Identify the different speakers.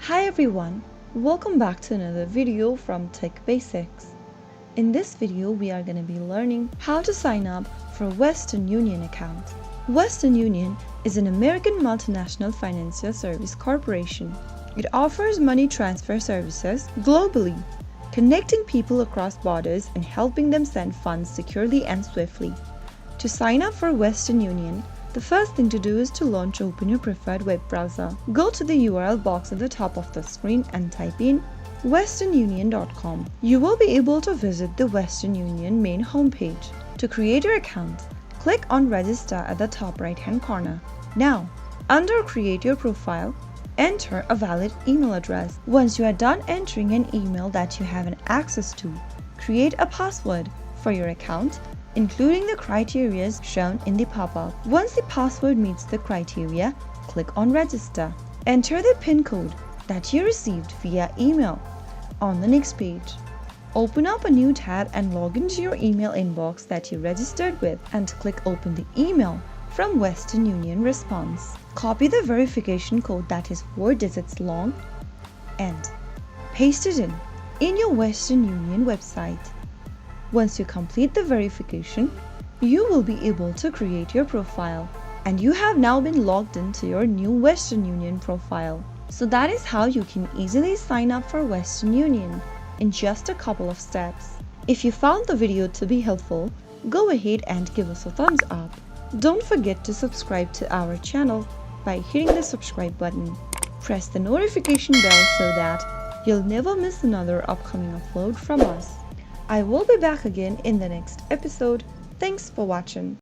Speaker 1: Hi everyone, welcome back to another video from Tech Basics. In this video, we are going to be learning how to sign up for Western Union account. Western Union is an American multinational financial service corporation. It offers money transfer services globally, connecting people across borders and helping them send funds securely and swiftly. To sign up for Western Union, the first thing to do is to open your preferred web browser. Go to the URL box at the top of the screen and type in westernunion.com. You will be able to visit the Western Union main homepage. To create your account, click on Register at the top right-hand corner. Now, under Create Your Profile, enter a valid email address. Once you are done entering an email that you have access to, create a password for your account, including the criteria shown in the pop-up. Once the password meets the criteria, click on Register. Enter the PIN code that you received via email. On the next page, open up a new tab and log into your email inbox that you registered with and click Open the email from Western Union Response. Copy the verification code that is 4 digits long and paste it in your Western Union website. Once you complete the verification, you will be able to create your profile, and you have now been logged into your new Western Union profile. So that is how you can easily sign up for Western Union in just a couple of steps. If you found the video to be helpful, go ahead and give us a thumbs up. Don't forget to subscribe to our channel by hitting the subscribe button. Press the notification bell so that you'll never miss another upcoming upload from us. I will be back again in the next episode. Thanks for watching.